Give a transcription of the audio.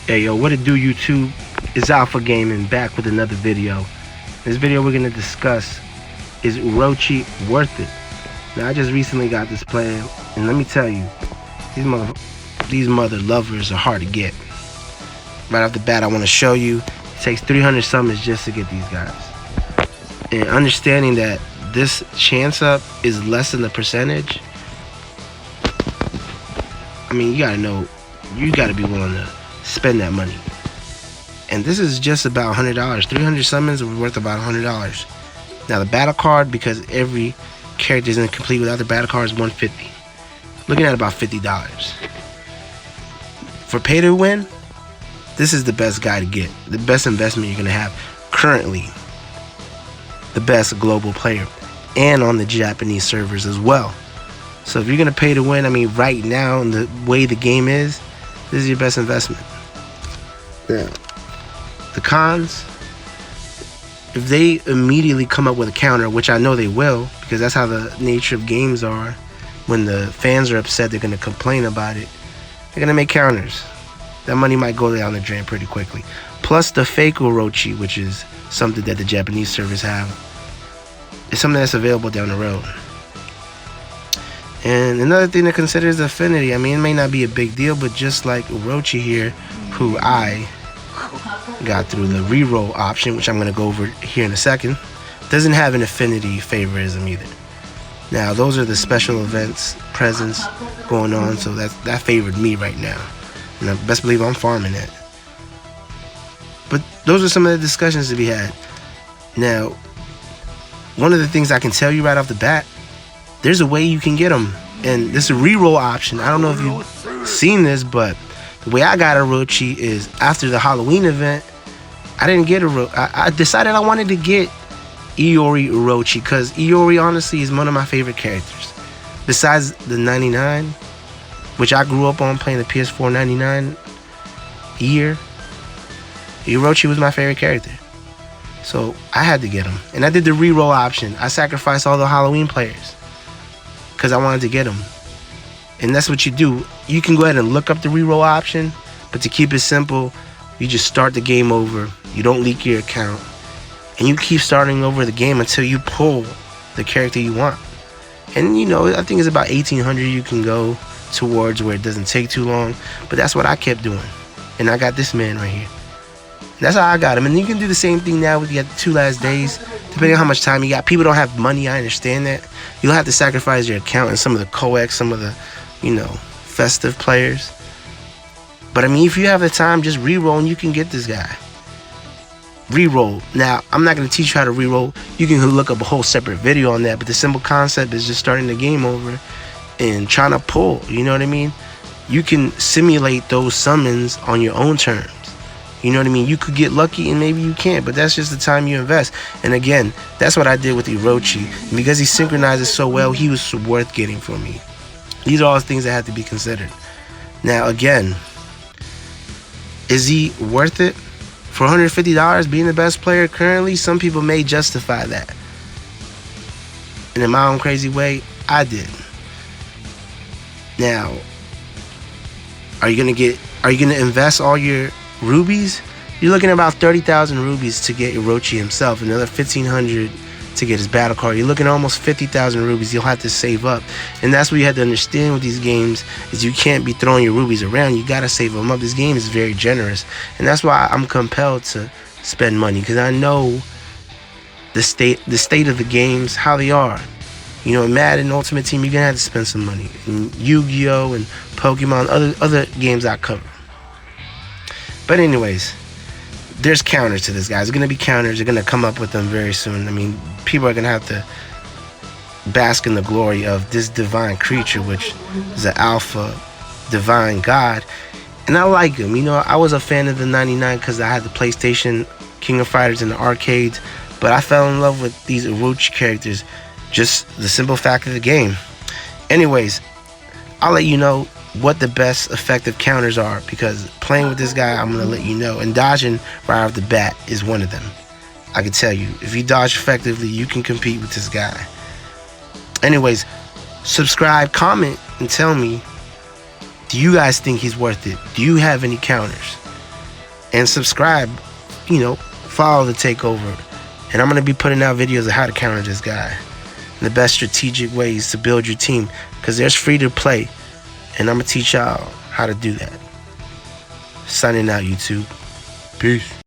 Hey yo, what it do YouTube? It's Alpha Gaming back with another video. This video we're gonna discuss is Orochi worth it? Now I just recently got this player, and let me tell you, these mother lovers are hard to get. Right off the bat, I want to show you it takes 300 summons just to get these guys. And understanding that this chance up is less than the percentage, I mean, you gotta know, you gotta be willing to spend that money. And this is just about $100. 300 summons are worth about $100. Now the battle card, because every character isn't complete without the battle card, is $150. Looking at about $50. For pay to win, this is the best guy to get. The best investment you're gonna have currently. The best global player, and on the Japanese servers as well. So if you're gonna pay to win, I mean, right now, in the way the game is, this is your best investment. Now, the cons, if they immediately come up with a counter, which I know they will, because that's how the nature of games are. When the fans are upset, they're gonna complain about it. They're gonna make counters. That money might go down the drain pretty quickly. Plus the fake Orochi, which is something that the Japanese servers have, is something that's available down the road. And another thing to consider is Affinity. I mean, it may not be a big deal, but just like Orochi here, who I got through the reroll option, which I'm going to go over here in a second, doesn't have an Affinity favoritism either. Now, those are the special events, presents going on, so that favored me right now. And I best believe I'm farming it. But those are some of the discussions to be had. Now, one of the things I can tell you right off the bat, there's a way you can get them, and this is a reroll option. I don't know if you've seen this, but the way I got Orochi is after the Halloween event. I didn't get I decided I wanted to get Iori Orochi, because Iori honestly is one of my favorite characters. Besides the 99, which I grew up on playing the PS4 99 year, Orochi was my favorite character. So I had to get him, and I did the reroll option. I sacrificed all the Halloween players because I wanted to get him. And that's what you do. You can go ahead and look up the reroll option, but to keep it simple, you just start the game over. You don't leak your account, and you keep starting over the game until you pull the character you want. And you know, I think it's about 1800 you can go towards, where it doesn't take too long. But that's what I kept doing, and I got this man right here. That's how I got him. And you can do the same thing now with the 2 last days, depending on how much time you got. People don't have money, I understand that. You'll have to sacrifice your account and some of the coex, some of the, you know, festive players. But I mean, if you have the time, just reroll and you can get this guy. Reroll. Now, I'm not going to teach you how to reroll. You can look up a whole separate video on that, but the simple concept is just starting the game over and trying to pull, you know what I mean? You can simulate those summons on your own terms. You know what I mean? You could get lucky and maybe you can't, but that's just the time you invest. And again, that's what I did with Orochi. And because he synchronizes so well, he was worth getting for me. These are all things that have to be considered. Now, again, is he worth it? For $150 being the best player currently, some people may justify that. And in my own crazy way, I did. Now, are you gonna invest all your rubies? You're looking at about 30,000 rubies to get Orochi himself, another 1,500 to get his battle card. You're looking at almost 50,000 rubies you'll have to save up. And that's what you have to understand with these games, is you can't be throwing your rubies around. You gotta save them up. This game is very generous, and that's why I'm compelled to spend money, because I know the state of the games, how they are. You know, in Madden Ultimate Team, you're gonna have to spend some money. In Yu-Gi-Oh! And Pokemon, other games I cover. But anyways, there's counters to this, guys. There's going to be counters. They're going to come up with them very soon. I mean, people are going to have to bask in the glory of this divine creature, which is an alpha divine god. And I like him. You know, I was a fan of the 99 because I had the PlayStation King of Fighters in the arcades. But I fell in love with these Orochi characters. Just the simple fact of the game. Anyways, I'll let you know what the best effective counters are, because playing with this guy, I'm going to let you know. And dodging right off the bat is one of them. I can tell you, if you dodge effectively, you can compete with this guy. Anyways, subscribe, comment, and tell me, do you guys think he's worth it? Do you have any counters? and subscribe. You know, follow the takeover. And I'm going to be putting out videos of how to counter this guy. And the best strategic ways to build your team. Because there's free to play. And I'm going to teach y'all how to do that. Signing out, YouTube. Peace.